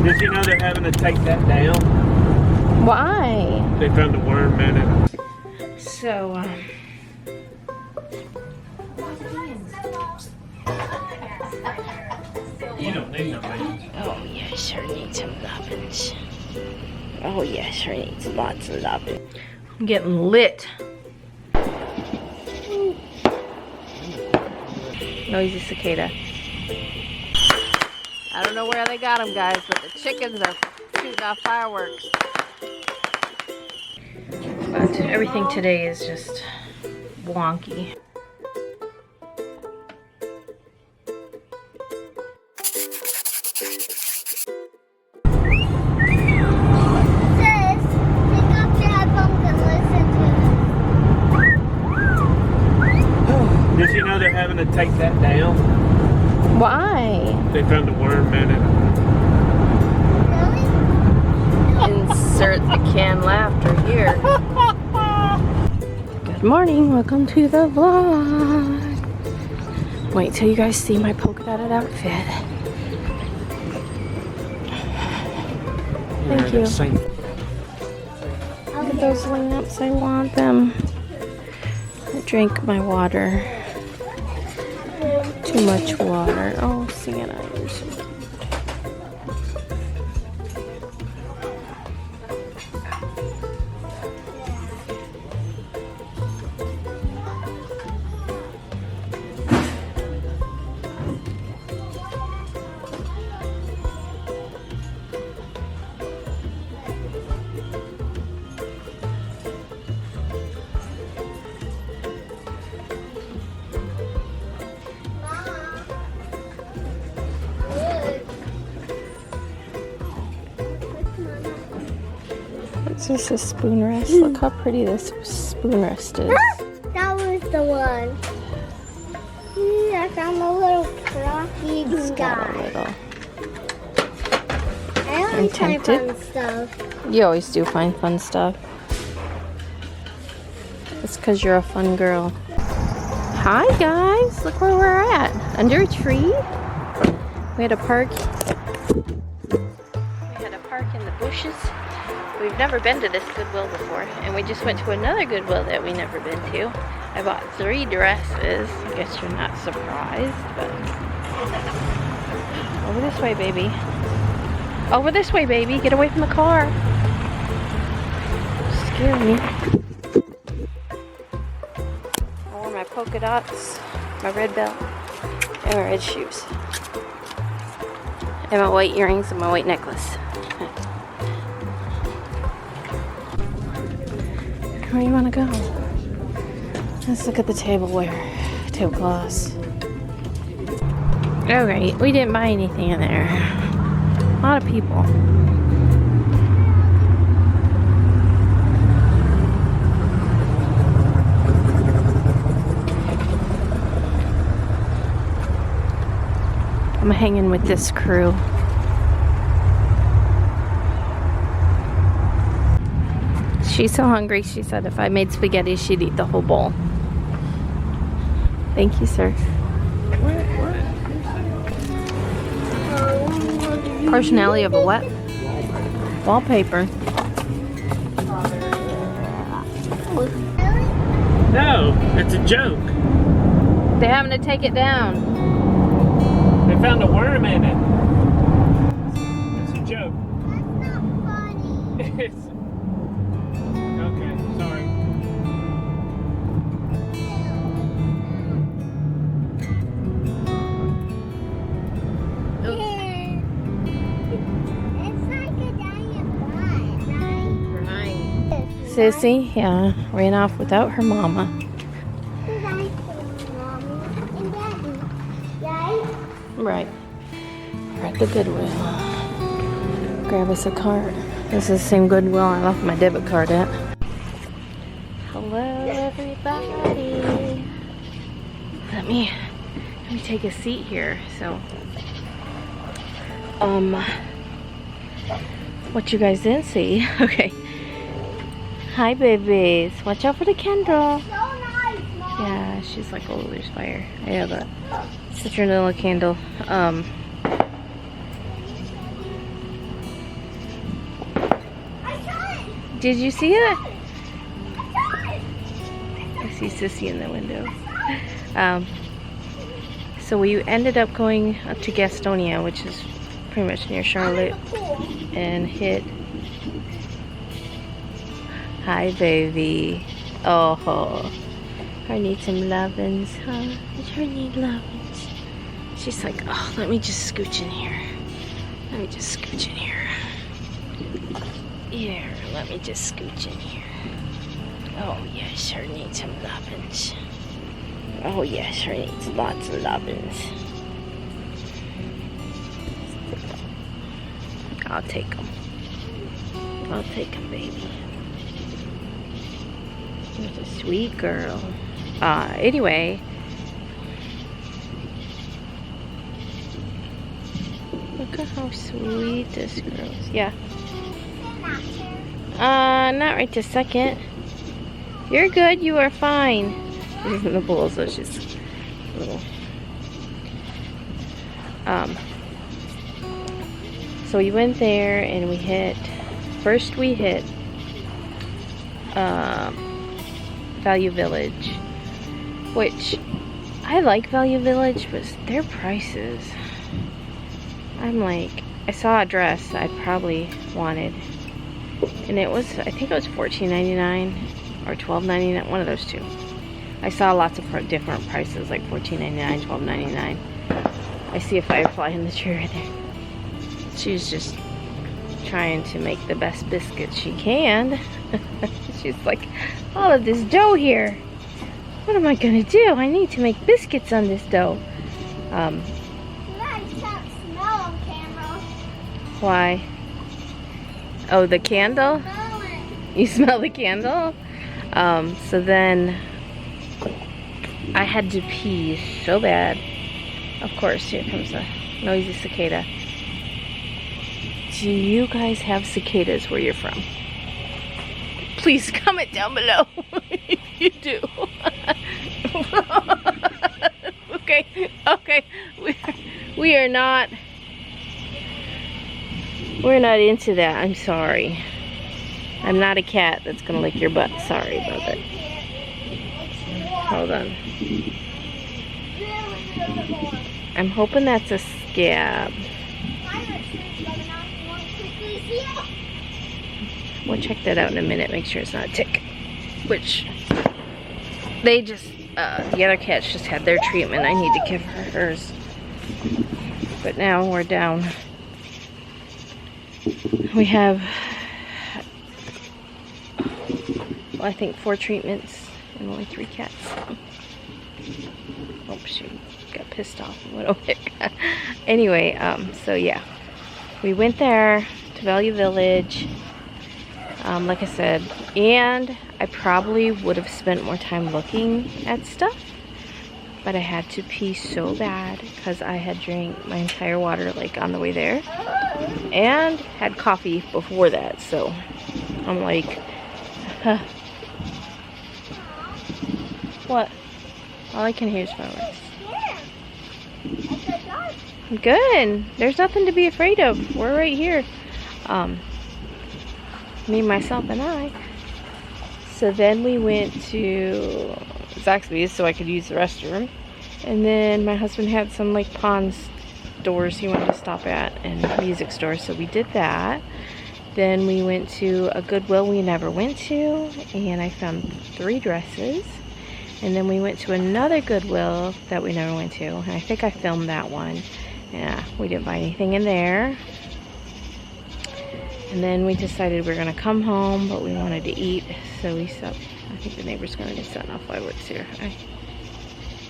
Did you know they're having to take that down? Why? They found a worm in it. So, You don't need no beans. oh yeah, sure need some muffins. Oh yeah, sure needs lots of loving. I'm getting lit. Noisy cicada. I don't know where they got them, guys, but the chickens are shooting off fireworks. But everything today is just wonky. Did you know they're having to take that down? Why? They found a worm in it. Insert the canned laughter here. Good morning, welcome to the vlog. Wait till you guys see my polka dotted outfit. Thank you. Look at those lamps, I want them. I drank my water. Too much water. Oh, singing Irish. It's just a spoon rest. Look how pretty this spoon rest is. That was the one. I found a little rocky It's got a guy. little. I always find tempted. fun stuff. You always do find fun stuff. It's because you're a fun girl. Hi guys, look where we're at. Under a tree. We had a park. In the bushes. We've never been to this Goodwill before, and we just went to another Goodwill that we never been to. I bought 3 dresses. I guess you're not surprised, but over this way, baby. Over this way, baby. Get away from the car. Scare me. I wore my polka dots, my red belt, and my red shoes. And my white earrings and my white necklace. Where do you want to go? Let's look at the tableware. Tablecloths. Alright, we didn't buy anything in there. A lot of people. I'm hanging with this crew. She's so hungry, she said if I made spaghetti, she'd eat the whole bowl. Thank you, sir. Partiality of a what? Wallpaper. No, it's a joke. They're having to take it down. They found a worm in it. It's a joke. That's not funny. It's... Okay, sorry. It's like a giant fly, right? Sissy, yeah, ran off without her mama. Mommy and Daddy, right? Right. We're at the Goodwill. Grab us a card. This is the same Goodwill I left my debit card at. Hello, everybody. Let me take a seat here. So, what you guys didn't see? Okay. Hi, babies. Watch out for the candle. So nice, Mom. Yeah, she's like, oh, there's fire. I have a citronella candle. Did you see it? I see Sissy in the window. So we ended up going up to Gastonia, which is pretty much near Charlotte, and hit. Hi, baby. Oh, her need some lovin's, huh? Her need lovin's. She's like, oh, let me just scooch in here. Let me just scooch in here. Here, let me just scooch in here. Oh, yes, her needs some lovin's. Oh, yes, her needs lots of lovin's. I'll take them. I'll take them, baby. She's a sweet girl. Anyway. Look at how sweet this girl is. Yeah. Not right this second. You're good. You are fine. This isn't the pool, so it's just a little. So we went there and we hit. First, we hit Value Village, which I like Value Village, but their prices. I'm like, I saw a dress I probably wanted, and it was, I think it was $14.99 or $12.99, one of those two. I saw lots of different prices, like $14.99, $12.99. I see a firefly in the tree right there. She's just trying to make the best biscuits she can. She's like, all of this dough here. What am I gonna do? I need to make biscuits on this dough. Why? Oh, the candle? You smell the candle? So then I had to pee so bad. Of course, here comes a noisy cicada. Do you guys have cicadas where you're from? Please comment down below if you do. Okay. We're not into that. I'm sorry. I'm not a cat that's gonna lick your butt. Sorry about that. Hold on. I'm hoping that's a scab. We'll check that out in a minute, make sure it's not a tick. Which, they just, the other cats just had their treatment. I need to give her hers. But now we're down. We have, well, I think 4 treatments and only 3 cats. Oh, she got pissed off a little bit. Anyway, so yeah. We went there to Value Village. Like I said, and I probably would have spent more time looking at stuff, but I had to pee so bad because I had drank my entire water like on the way there and had coffee before that, so I'm like, huh. What? All I can hear is fireworks. Good. There's nothing to be afraid of. We're right here. Me, myself, and I. So then we went to Zaxby's so I could use the restroom. And then my husband had some like pawn stores he wanted to stop at and music stores, so we did that. Then we went to a Goodwill we never went to, and I found 3 dresses. And then we went to another Goodwill that we never went to, and I think I filmed that one. Yeah, we didn't buy anything in there. And then we decided we were going to come home, but we wanted to eat, so we stopped. I think the neighbor's going to be setting off fireworks here. I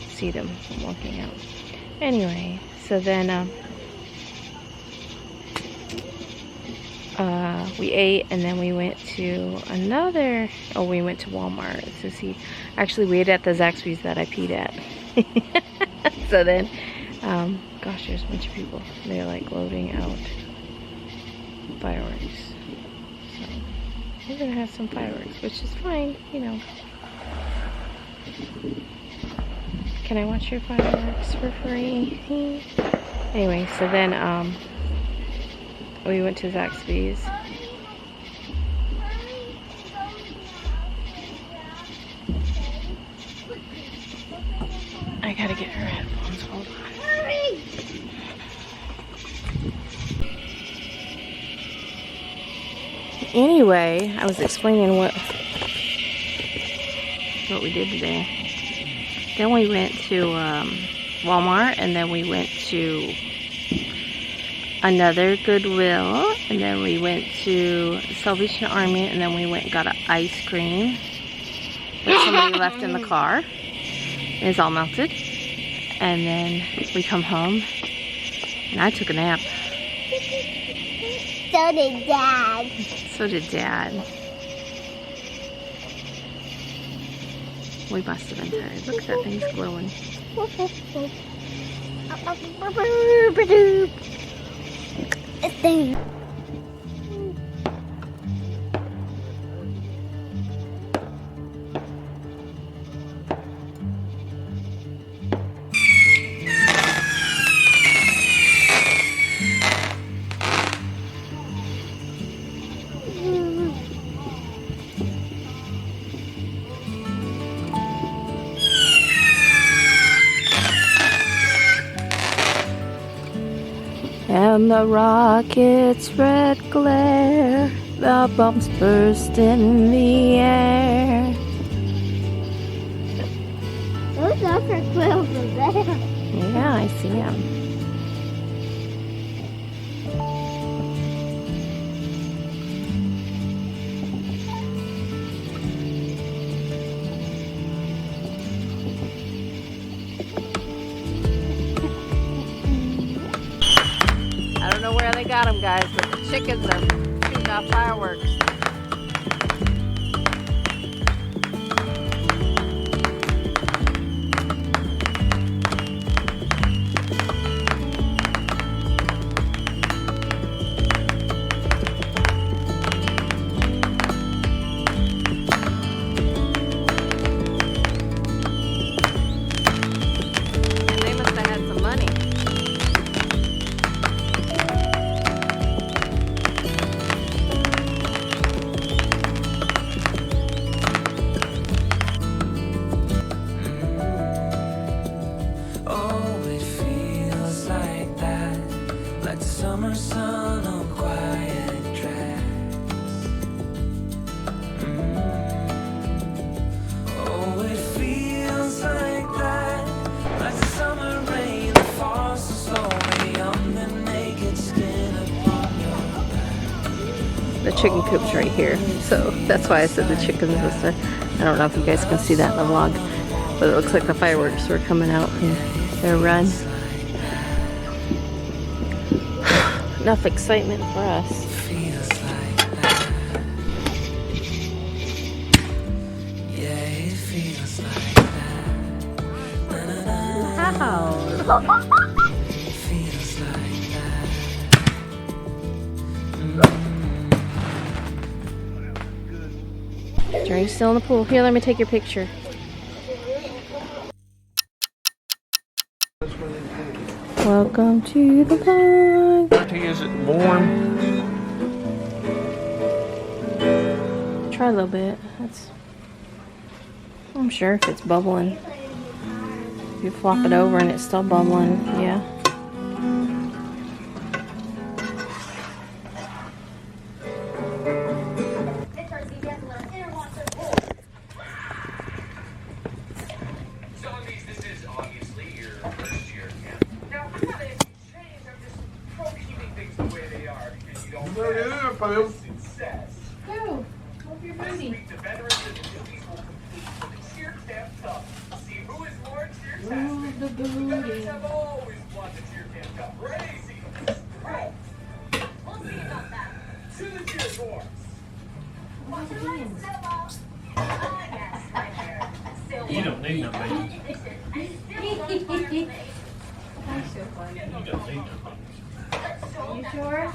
see them walking out. Anyway, so then we ate, and then we went to another, we went to Walmart to see. Actually, we ate at the Zaxby's that I peed at. So then, gosh, there's a bunch of people. They're like loading out fireworks. So we're gonna have some fireworks, which is fine, you know. Can I watch your fireworks for free? Anyway, so then we went to Zaxby's. I gotta get her headphones. Hold on. Hurry! Anyway, I was explaining what we did today. Then we went to Walmart, and then we went to another Goodwill, and then we went to Salvation Army, and then we went and got an ice cream that somebody left in the car. It's all melted. And then we come home, and I took a nap. So did Dad. So did Dad. We must have been tired. Look at that thing's glowing. It's thing. And the rocket's red glare, the bombs burst in the air. Those upper quills are there. Yeah, I see him. I don't know where they got them, guys, but the chickens are shooting off fireworks. And they must have had some money. Summer sun on quiet tracks. Oh, it feels like that, like the summer rain that falls so slowly on the naked skin upon your back. The chicken coop's right here, so that's why I said the chickens was there. I don't know if you guys can see that in the vlog, but it looks like the fireworks were coming out in their run. Enough excitement for us. Feels like that. Yeah, it feels like that. Wow. It feels like that. Are you still in the pool? Here, let me take your picture. Welcome to the vlog. Is it warm? Try a little bit. I'm sure if it's bubbling. If you flop it over and it's still bubbling, yeah. Success. Go. Hope you're This week, the veterans and the newbies will compete for the cheer camp cup. See who is more cheer-tastic. The veterans have always won the cheer camp cup. Crazy. Right. We'll see about that. To the cheer force. What's your name? Yes, right there. You don't need no baby. You don't need no baby. You sure?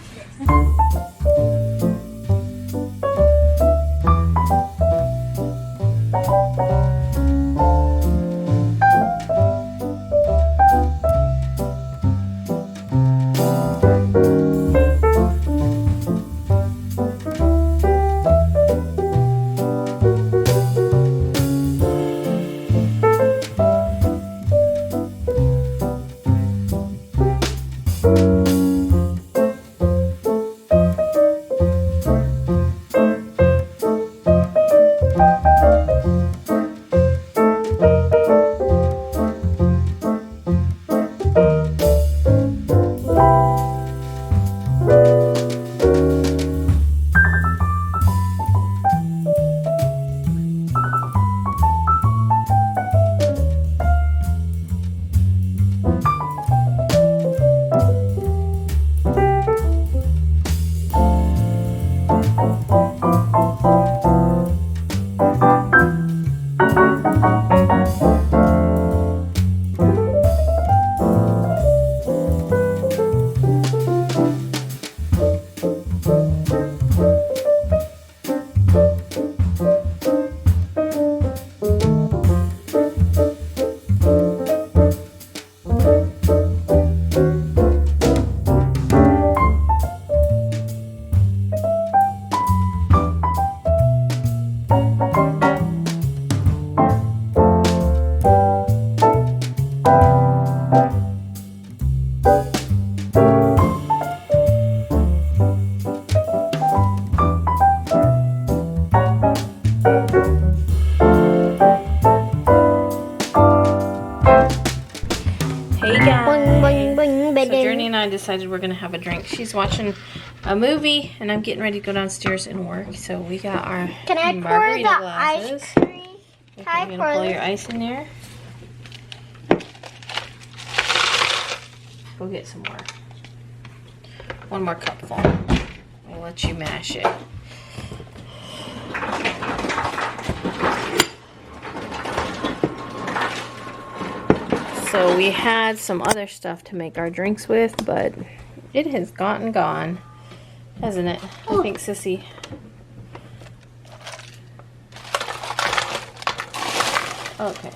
decided we're gonna have a drink. She's watching a movie, and I'm getting ready to go downstairs and work. So we got our Can I pour margarita the glasses. ice cream? Okay, Can I you're gonna pour pour your ice in there. Go get some more. One more cupful. I'll let you mash it. So we had some other stuff to make our drinks with, but it has gotten gone, hasn't it? I think, Sissy. Okay.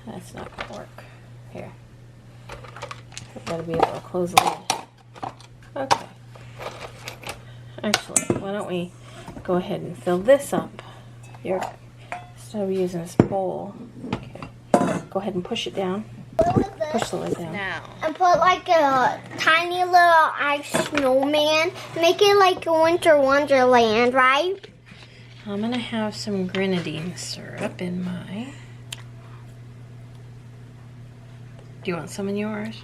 That's not gonna work. Here. I've got to be able to close the lid. Okay. Actually, why don't we go ahead and fill this up here instead of using this bowl. Okay. Go ahead and push it down. Push the lid down. Now. And put like a tiny little ice snowman. Make it like a winter wonderland, right? I'm going to have some grenadine syrup in my... Do you want some in yours?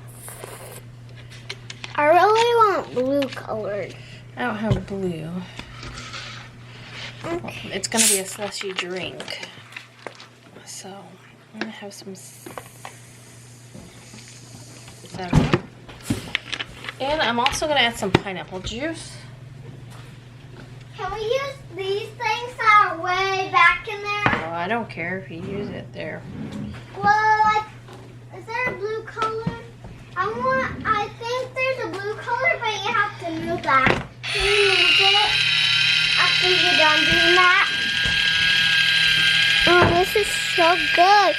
I really want blue colored. I don't have blue. Okay. It's going to be a slushy drink. So, I'm going to have some 7. And I'm also going to add some pineapple juice. Can we use these things that are way back in there? Oh, I don't care if you use it there. Well, like, is there a blue color? I think there's a blue color, but you have to move that. Can you move it after you're done doing that? Oh, this is so good.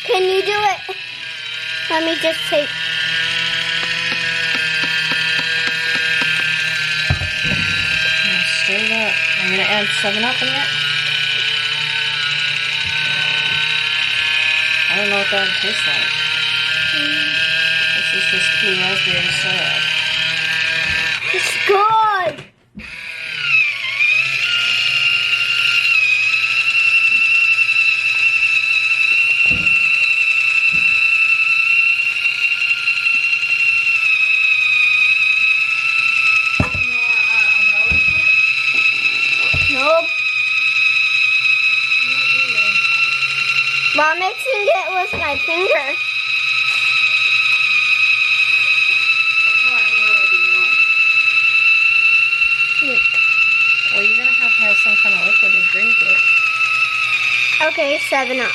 Can you do it? Let me just take. Stir it up. I'm going to add 7-Up in it. I don't know what that would taste like. This is just blue raspberry syrup. It's good. Nope. Well, I'm mixing it with my finger. Well, you're going to have some kind of liquid to drink it. Okay, 7-Up.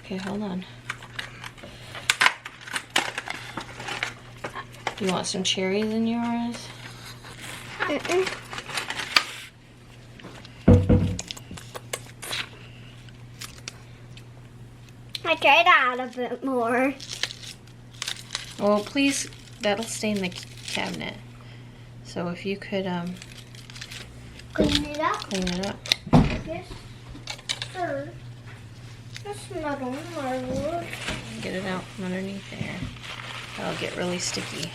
Okay, hold on. You want some cherries in yours? I tried to add a bit more. Well, please, that'll stay in the cabinet. So if you could Clean it up. clean it up. Yes, sir. That's not on my wood. Get it out from underneath there. That'll get really sticky.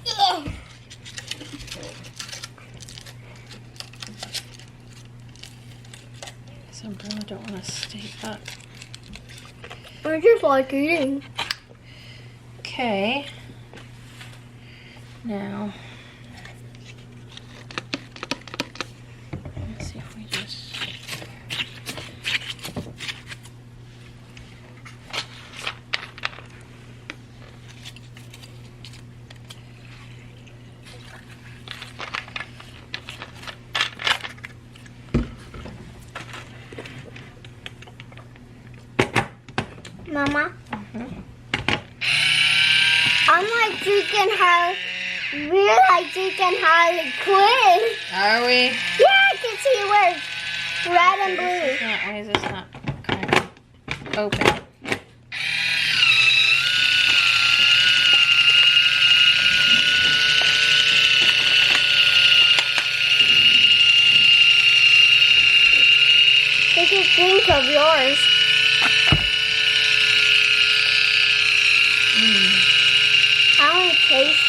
Yeah. Some I don't want to stay up. I just like eating. Okay. Now, let's see if we just... Mama? I'm like drinking we're like drinking Harley Quinn. Are we? Yeah, I can see where it's red and blue. Why is this not kind of open? of yours. I want to taste.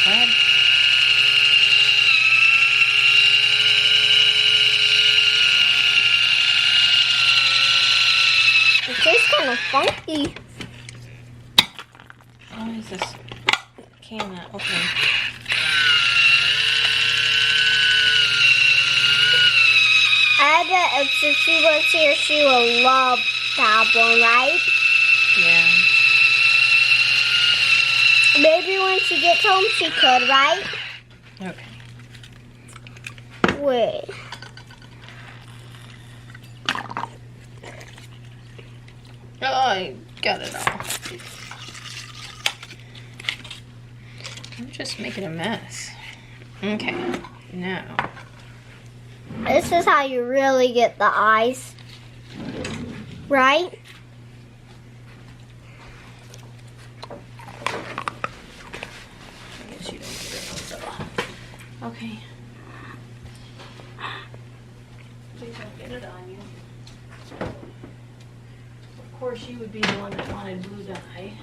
Go ahead. It tastes kind of funky. Why is this can not open? I bet if she was here, she would love that one, right? Yeah. Maybe when she gets home, she could, right? Okay. Wait. Oh, I got it all. I'm just making a mess. Okay. Now. This is how you really get the eyes, right? I guess you don't get it all. Okay. Please don't get it on you. Of course, you would be the one that wanted blue dye.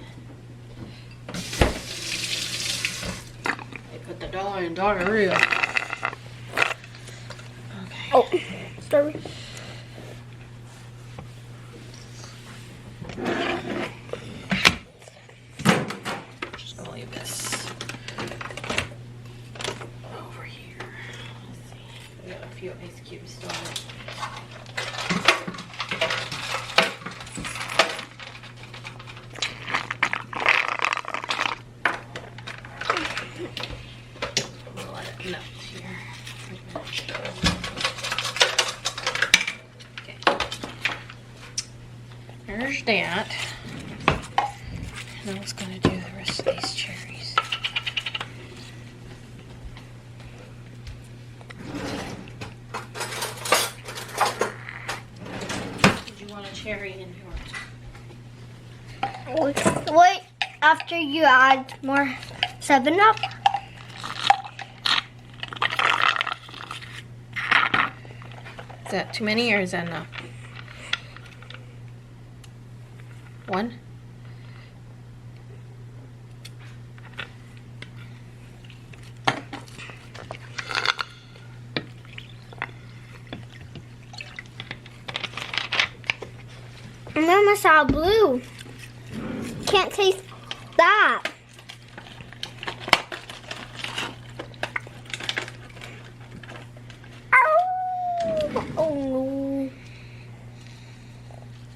They put the dollar in diarrhea. Okay. Oh, sorry. Just gonna leave this over here. Let's see. We got a few ice cubes still in it. We'll let it melt here. Okay. There's that. And I was gonna do the rest of these cherries. Did you want a cherry in yours? Wait, after you add more 7-Up. Is that too many or is that enough? One? And then I saw blue. Can't taste that. Oh no.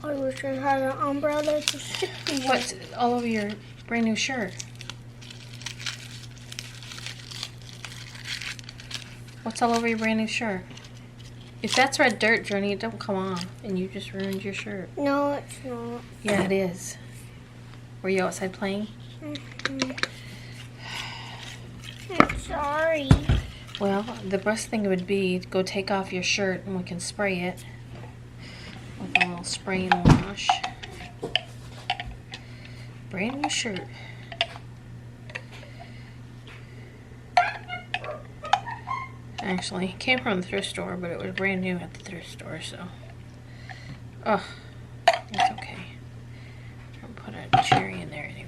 I wish I had an umbrella to stick to. What's all over your brand new shirt? What's all over your brand new shirt? If that's red dirt, Journey, it don't come off, and you just ruined your shirt. No, it's not. Yeah, it is. Were you outside playing? I'm sorry. Well, the best thing would be to go take off your shirt and we can spray it with a little spray and wash. Brand new shirt. Actually, it came from the thrift store, but it was brand new at the thrift store, so. Oh, it's okay. I'll put a cherry in there anyway.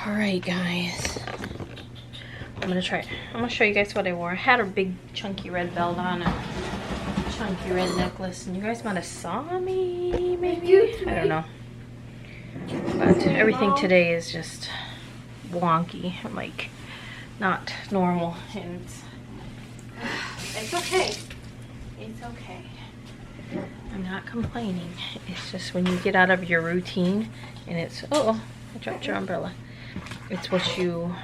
Alright guys, I'm gonna show you guys what I wore. I had a big chunky red belt on, a chunky red necklace, and you guys might have saw me, maybe? I don't know. But everything today is just wonky, like not normal, and it's okay. It's okay. I'm not complaining. It's just when you get out of your routine and it's, oh, I dropped your umbrella. It's what you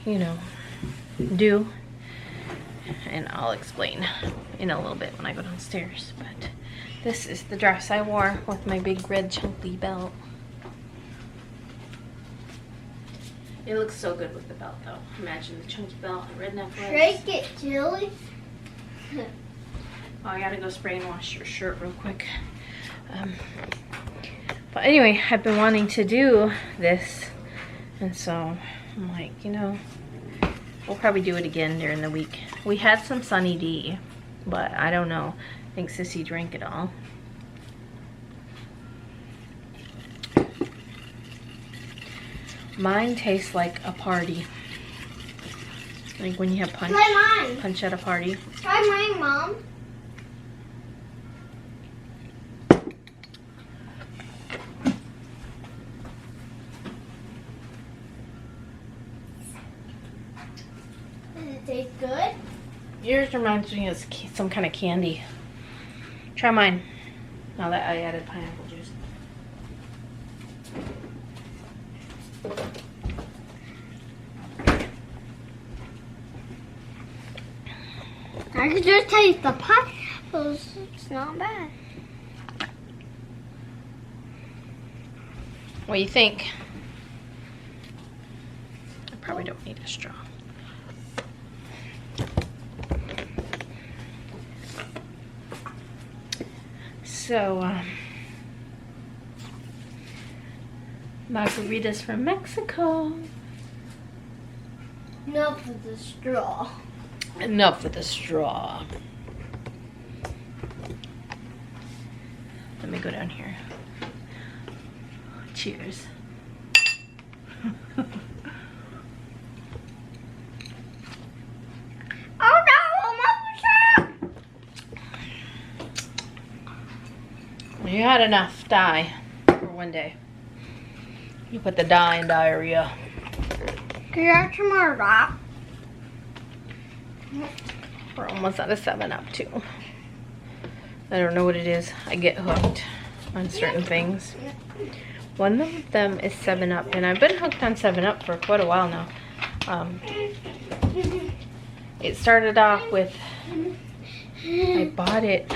know, do. And I'll explain in a little bit when I go downstairs. But this is the dress I wore with my big red chunky belt. It looks so good with the belt though. Imagine the chunky belt and red necklace. Shake it, Chili. Oh, I gotta go spray and wash your shirt real quick. But anyway, I've been wanting to do this, and so I'm like, you know, we'll probably do it again during the week. We had some Sunny D, but I don't know. I think Sissy drank it all. Mine tastes like a party. Like when you have punch. Try mine. Punch at a party. Try mine, Mom. Does it taste good? Yours reminds me of some kind of candy. Try mine. Now that I added pineapple juice. I could just taste the pineapples. It's not bad. What do you think? I probably don't need a straw. So, margaritas from Mexico. Enough with the straw. Enough with the straw. Let me go down here. Cheers. Oh no, I'm You had enough dye for one day. You put the dye in diarrhea. Can you have some more of that? We're almost out of 7-Up too. I don't know what it is. I get hooked on certain things. One of them is 7-Up, and I've been hooked on 7-Up for quite a while now. It started off with, I bought it.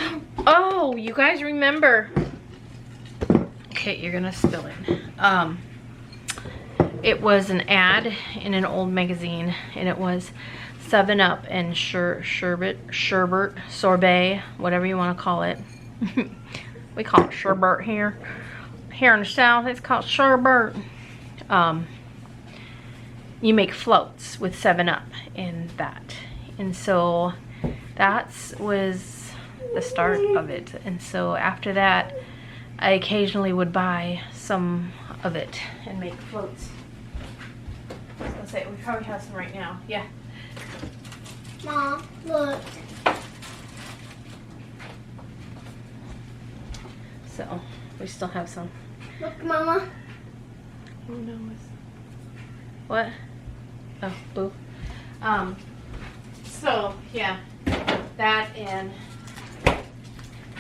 Oh, you guys remember? Okay, you're gonna spill it. It was an ad in an old magazine, and it was 7-Up and sherbet, sorbet, whatever you want to call it. We call it sherbet here. Here in the South, it's called sherbet. You make floats with 7-Up in that. And so that was the start of it. And so after that, I occasionally would buy some of it and make floats. I was gonna say, we probably have some right now. Yeah. Mom, look. So we still have some. Look, Mama. Who knows? What? Oh, boo. So yeah, that and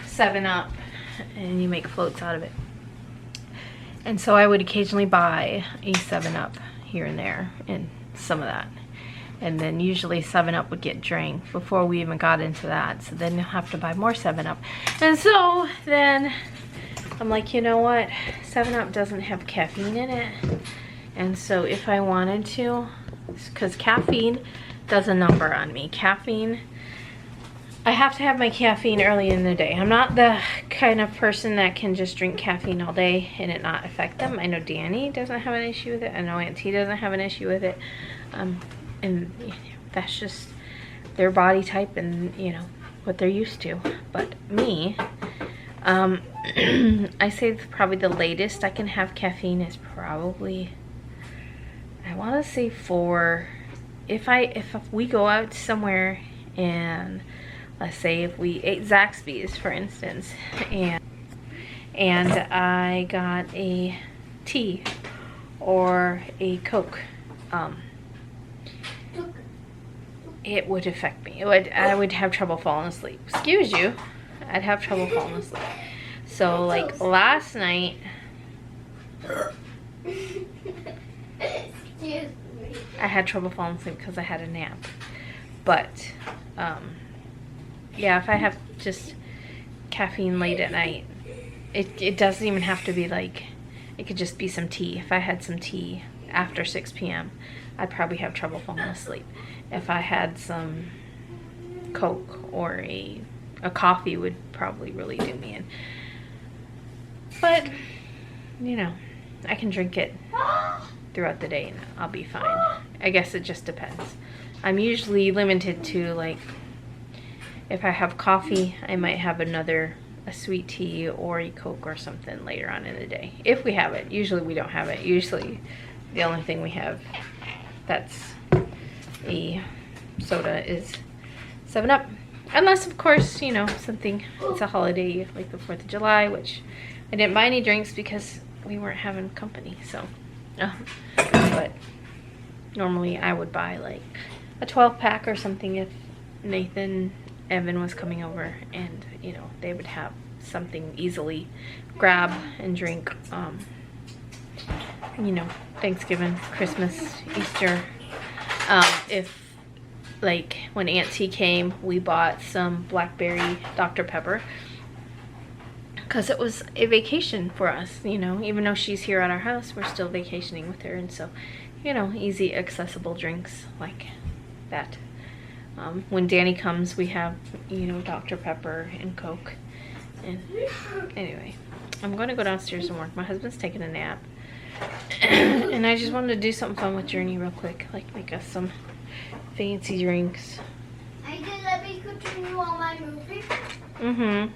7-Up, and you make floats out of it. And so I would occasionally buy a 7-Up here and there, and some of that. And then usually 7-Up would get drank before we even got into that. So then you'll have to buy more 7-Up. And so then I'm like, you know what? 7-Up doesn't have caffeine in it. And so if I wanted to, because caffeine does a number on me. Caffeine, I have to have my caffeine early in the day. I'm not the kind of person that can just drink caffeine all day and it not affect them. I know Danny doesn't have an issue with it. I know Aunt T doesn't have an issue with it. And that's just their body type and, you know, what they're used to. But me, I say probably the latest I can have caffeine is probably, I want to say 4. If we go out somewhere and let's say if we ate Zaxby's, for instance, and I got a tea or a Coke, it would affect me. I would have trouble falling asleep. Excuse you. I'd have trouble falling asleep. So like last night, I had trouble falling asleep because I had a nap. But yeah, if I have just caffeine late at night, it doesn't even have to be like, it could just be some tea. If I had some tea after 6 p.m., I'd probably have trouble falling asleep. If I had some Coke or a coffee would probably really do me in. But, you know, I can drink it throughout the day and I'll be fine. I guess it just depends. I'm usually limited to, like, if I have coffee, I might have a sweet tea or a Coke or something later on in the day. If we have it. Usually we don't have it. Usually the only thing we have that's a soda is 7-Up. Unless, of course, you know, something, it's a holiday like the 4th of July, which I didn't buy any drinks because we weren't having company, so. But normally I would buy like a 12-pack or something if Evan was coming over, and, you know, they would have something easily grab and drink, you know, Thanksgiving, Christmas, Easter. If, like, when Aunt T came, we bought some blackberry Dr. Pepper because it was a vacation for us, you know. Even though she's here at our house, we're still vacationing with her, and so, you know, easy, accessible drinks like that. When Danny comes, we have, you know, Dr. Pepper and Coke. And anyway, I'm going to go downstairs and work. My husband's taking a nap. And I just wanted to do something fun with Journey real quick. Like make us some fancy drinks. I did let me continue on my movie. Mm-hmm.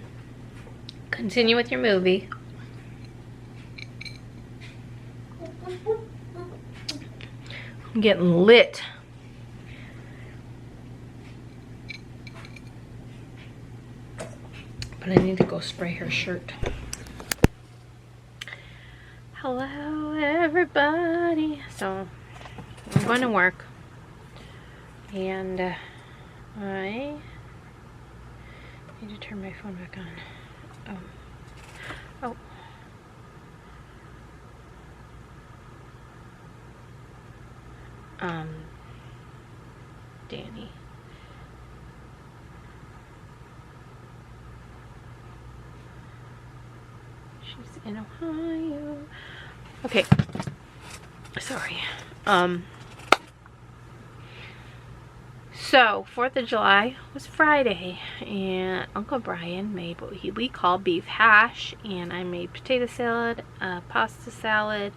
Continue with your movie. I'm getting lit. But I need to go spray her shirt. Hello, everybody. So, I'm going to work. And I need to turn my phone back on. Oh. Danny. She's in Ohio. Okay. Sorry. So, 4th of July was Friday, and Uncle Brian made what we call beef hash, and I made potato salad, pasta salad.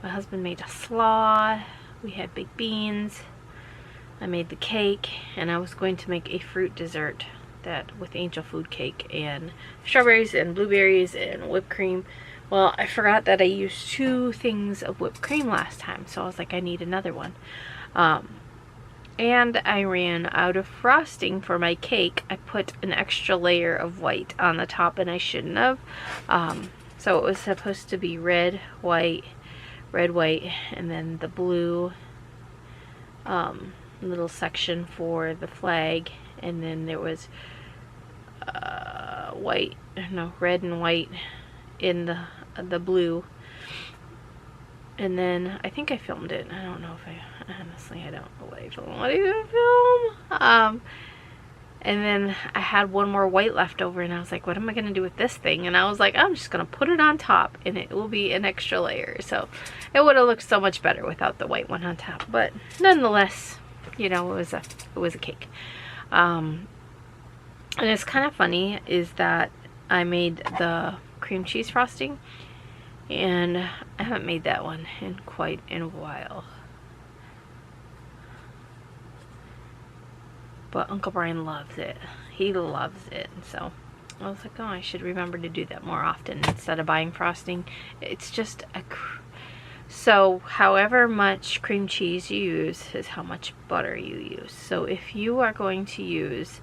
My husband made a slaw. We had baked beans. I made the cake, and I was going to make a fruit dessert with angel food cake and strawberries and blueberries and whipped cream. Well, I forgot that I used 2 things of whipped cream last time, so I was like, I need another one. And I ran out of frosting for my cake. I put an extra layer of white on the top, and I shouldn't have. So it was supposed to be red, white, and then the blue little section for the flag, and then there was red and white in the blue. And then I think I filmed it. I don't know if honestly, I don't know what I filmed. What did I film? And then I had one more white left over, and I was like, what am I going to do with this thing? And I was like, I'm just going to put it on top, and it will be an extra layer. So it would have looked so much better without the white one on top. But nonetheless, you know, it was a cake. And it's kind of funny is that I made the cream cheese frosting, and I haven't made that one in quite a while. But Uncle Brian loves it. He loves it. And so I was like, oh, I should remember to do that more often instead of buying frosting. It's just so however much cream cheese you use is how much butter you use. So if you are going to use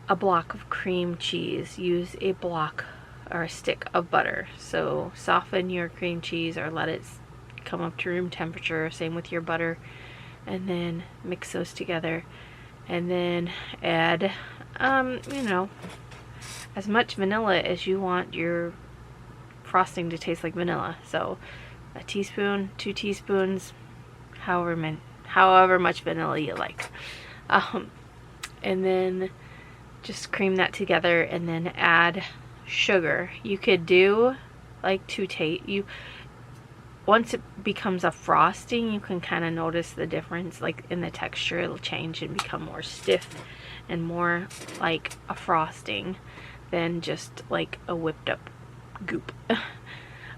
a block of cream cheese, use a block or a stick of butter. So soften your cream cheese or let it come up to room temperature. Same with your butter. And then mix those together, and then add you know, as much vanilla as you want your frosting to taste like vanilla. So a teaspoon, 2 teaspoons, however much vanilla you like, and then just cream that together, and then add sugar. You could do like once it becomes a frosting, you can kind of notice the difference, like in the texture. It'll change and become more stiff and more like a frosting than just like a whipped up goop.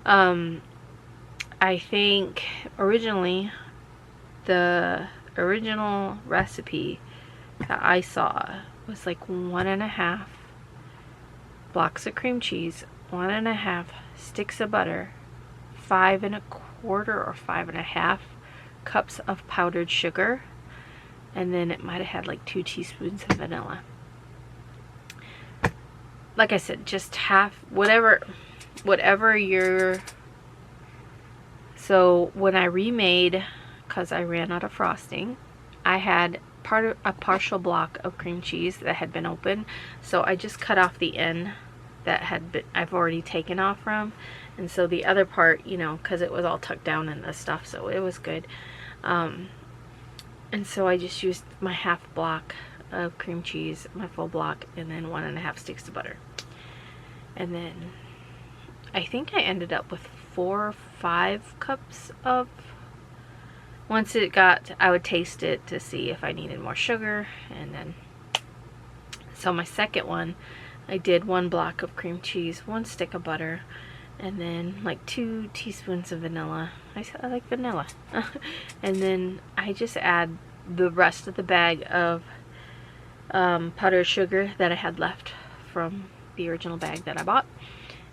I think originally the original recipe that I saw was like 1.5 blocks of cream cheese, 1.5 sticks of butter, 5 1/4 or 5.5 cups of powdered sugar, and then it might have had like 2 teaspoons of vanilla. Like I said, just half, whatever your. So when I remade, because I ran out of frosting, I had a partial block of cream cheese that had been open, so I just cut off the end that I've already taken off from, and so the other part, you know, because it was all tucked down in the stuff, so it was good. And so I just used my half block of cream cheese, my full block, and then 1.5 sticks of butter. And then I think I ended up with 4 or 5 cups of. Once it got, I would taste it to see if I needed more sugar, and then, so my second one, I did 1 block of cream cheese, 1 stick of butter, and then like 2 teaspoons of vanilla. I like vanilla. And then I just add the rest of the bag of powdered sugar that I had left from the original bag that I bought.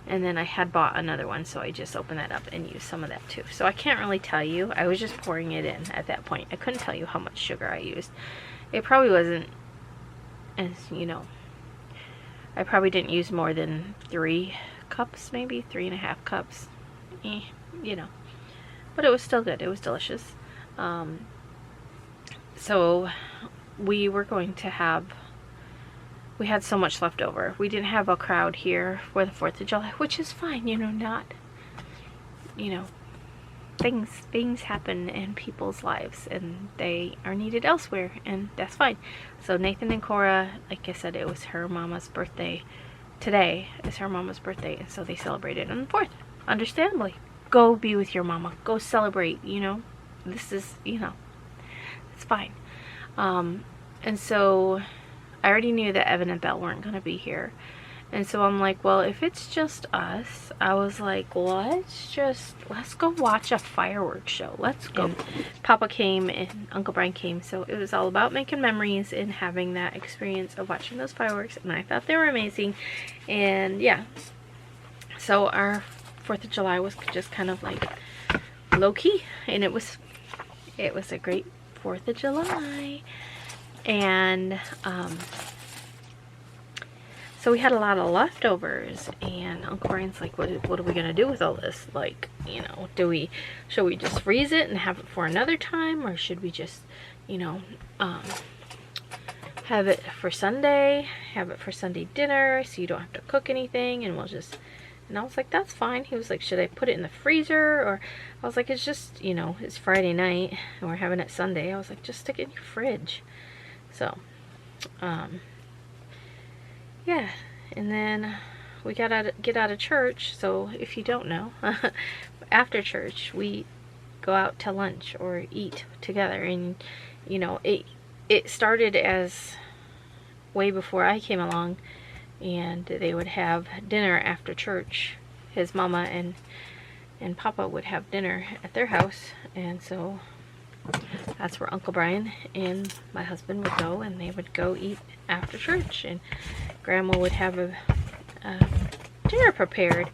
And then I had bought another one, so I just opened that up and used some of that too. So I can't really tell you. I was just pouring it in at that point. I couldn't tell you how much sugar I used. It probably wasn't, as you know, I probably didn't use more than 3 cups, maybe 3.5 cups. You know, but it was still good. It was delicious. So we were going to have. We had so much left over. We didn't have a crowd here for the 4th of July, which is fine, you know, things happen in people's lives and they are needed elsewhere, and that's fine. So Nathan and Cora, like I said, it was her mama's birthday. Today is her mama's birthday, and so they celebrated on the 4th. Understandably. Go be with your mama. Go celebrate, you know. This is, you know, it's fine. And so I already knew that Evan and Belle weren't going to be here. And so I'm like, well, if it's just us, I was like, let's go watch a fireworks show. Let's go. And Papa came and Uncle Brian came. So it was all about making memories and having that experience of watching those fireworks. And I thought they were amazing. And yeah. So our 4th of July was just kind of like low-key. And it was a great 4th of July. And so we had a lot of leftovers, and Uncle Brian's like, what are we gonna do with all this? Like, you know, should we just freeze it and have it for another time, or should we just, you know, have it for Sunday dinner, so you don't have to cook anything, and we'll just. And I was like, that's fine. He was like, should I put it in the freezer? Or I was like, it's just, you know, it's Friday night and we're having it Sunday. I was like, just stick it in your fridge. So, yeah. And then we get out of church. So if you don't know, after church, we go out to lunch or eat together. And, you know, it started as way before I came along. And they would have dinner after church. His mama and Papa would have dinner at their house, and so that's where Uncle Brian and my husband would go, and they would go eat after church, and Grandma would have a dinner prepared.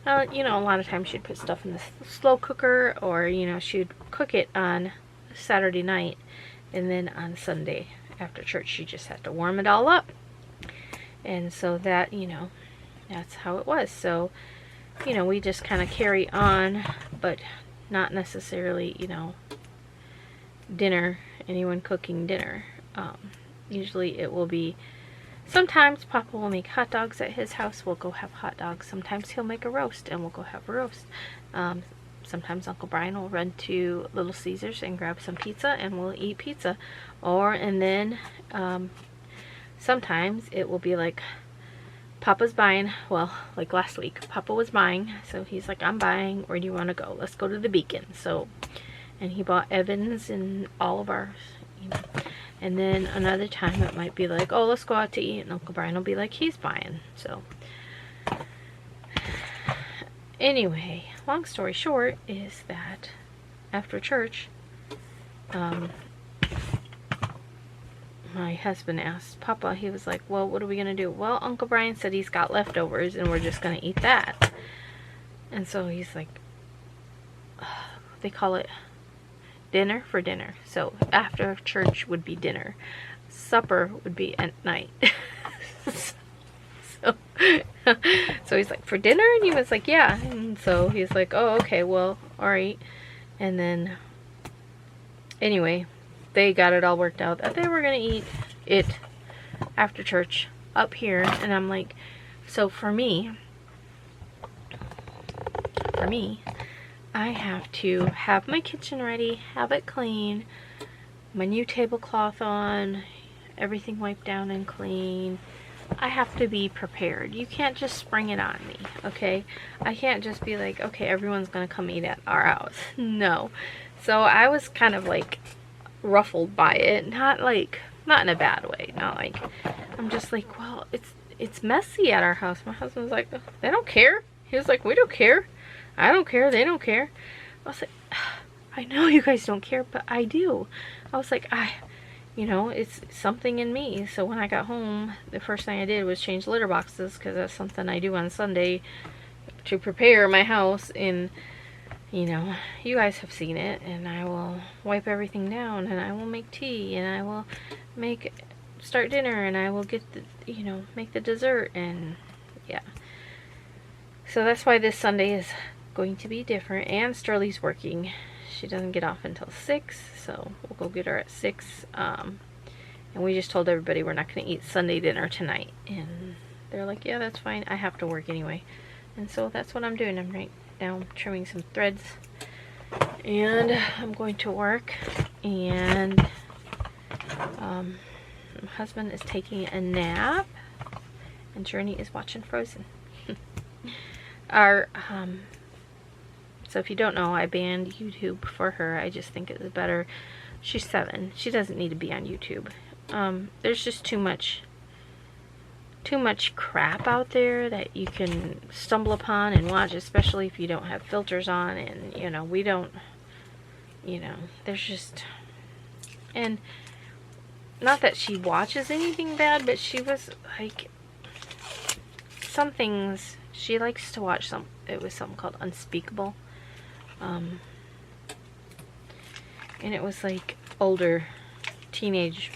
You know, a lot of times she'd put stuff in the slow cooker, or, you know, she'd cook it on Saturday night, and then on Sunday after church she just had to warm it all up. And so that, you know, that's how it was. So, you know, we just kind of carry on, but not necessarily, you know, anyone cooking dinner. Usually it will be, sometimes Papa will make hot dogs at his house. We'll go have hot dogs. Sometimes he'll make a roast and we'll go have a roast. Sometimes Uncle Brian will run to Little Caesars and grab some pizza and we'll eat pizza. And then sometimes it will be like Papa's buying, well, like last week, Papa was buying, so he's like, I'm buying, where do you want to go? Let's go to the Beacon. So, and he bought Evans and all of ours, you know. And then another time it might be like, oh, let's go out to eat, and Uncle Brian will be like, he's buying. So, anyway, long story short is that after church, my husband asked Papa, he was like, well, what are we going to do? Well, Uncle Brian said he's got leftovers and we're just going to eat that. And so he's like, they call it dinner for dinner. So after church would be dinner. Supper would be at night. So he's like, for dinner? And he was like, yeah. And so he's like, oh, okay, well, all right. And then, anyway, they got it all worked out that they were going to eat it after church up here. And I'm like, so for me, I have to have my kitchen ready, have it clean, my new tablecloth on, everything wiped down and clean. I have to be prepared. You can't just spring it on me, okay? I can't just be like, okay, everyone's going to come eat at our house. No. So I was kind of like ruffled by it, not in a bad way, not like, I'm just like, well, it's messy at our house. My husband's like, oh, they don't care. He was like, we don't care. I don't care. They don't care. I was like, I know you guys don't care, but I do. I was like, you know, it's something in me. So when I got home, the first thing I did was change litter boxes, because that's something I do on Sunday to prepare my house. And you know, you guys have seen it. And I will wipe everything down, and I will make tea, and I will start dinner, and I will get the, you know, make the dessert. And yeah, so that's why this Sunday is going to be different. And Sterling's working. She doesn't get off until 6, so we'll go get her at 6. And we just told everybody we're not going to eat Sunday dinner tonight. And they're like, yeah, that's fine. I have to work anyway. And so that's what I'm doing. I'm right now trimming some threads. And I'm going to work. And my husband is taking a nap. And Journey is watching Frozen. So if you don't know, I banned YouTube for her. I just think it's better. She's 7. She doesn't need to be on YouTube. There's just too much crap out there that you can stumble upon and watch, especially if you don't have filters on. And, you know, we don't, you know, there's just, and not that she watches anything bad, but she was like, some things, she likes to watch it was something called Unspeakable. And it was like older teenage,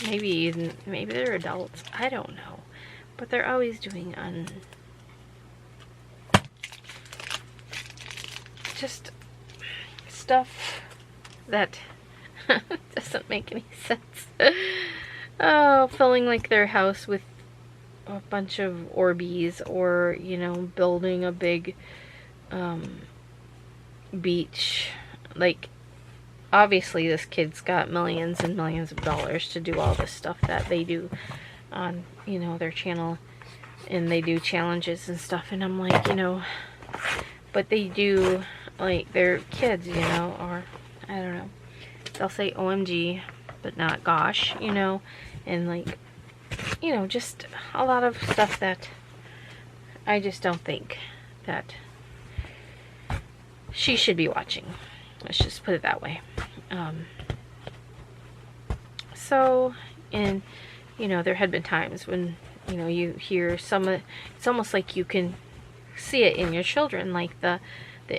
maybe they're adults, I don't know, but they're always doing just stuff that doesn't make any sense. Oh, filling like their house with a bunch of Orbeez, or, you know, building a big beach. Like, obviously this kid's got millions and millions of dollars to do all this stuff that they do on, you know, their channel, and they do challenges and stuff. And I'm like, you know, but they do, like, they're kids, you know, or I don't know, they'll say OMG but not gosh, you know, and like, you know, just a lot of stuff that I just don't think that she should be watching. Let's just put it that way. So, and, you know, there had been times when, you know, you hear it's almost like you can see it in your children, like the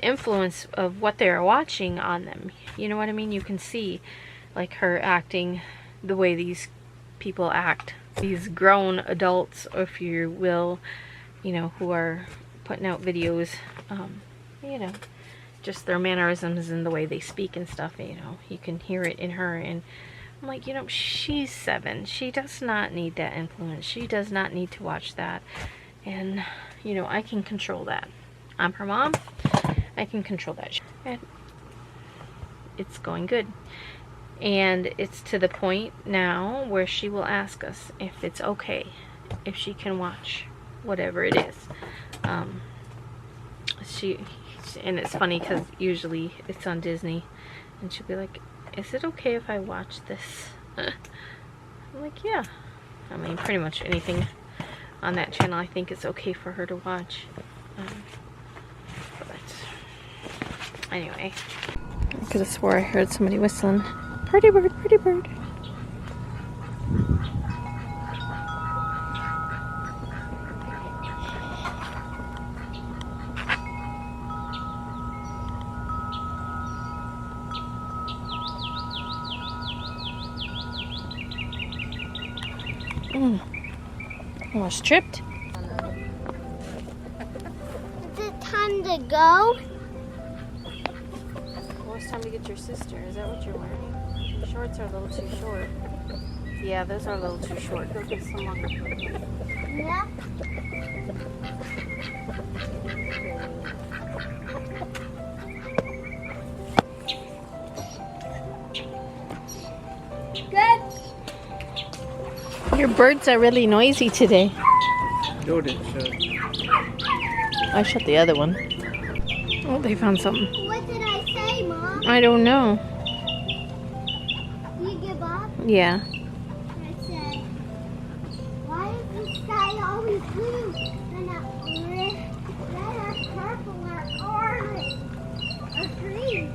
influence of what they're watching on them. You know what I mean? You can see, like, her acting the way these people act. These grown adults, if you will, you know, who are putting out videos, you know, just their mannerisms and the way they speak and stuff, you know, you can hear it in her. And I'm like, you know, she's 7. She does not need that influence. She does not need to watch that. And, you know, I can control that. I'm her mom. I can control that. And it's going good. And it's to the point now where she will ask us if it's okay if she can watch whatever it is. And it's funny because usually it's on Disney, and she'll be like, is it okay if I watch this? I'm like, yeah. I mean, pretty much anything on that channel I think it's okay for her to watch. But anyway, I could have swore I heard somebody whistling. Pretty bird, pretty bird. Almost tripped. Is it time to go? Well, it's time to get your sister. Is that what you're wearing? The shorts are a little too short. Yeah, those are a little too short. Go get some longer. Yeah. Good. Your birds are really noisy today. You didn't show. I shut the other one. Oh, they found something. What did I say, Mom? I don't know. You give up? Yeah. I said, why is the sky always blue and not red or purple or orange or green?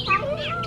I don't know.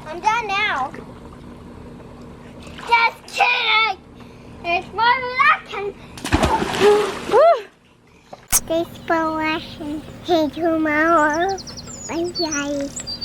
I'm done now. Just kidding. There's more that can. Thanks for watching. See you tomorrow. Bye, guys.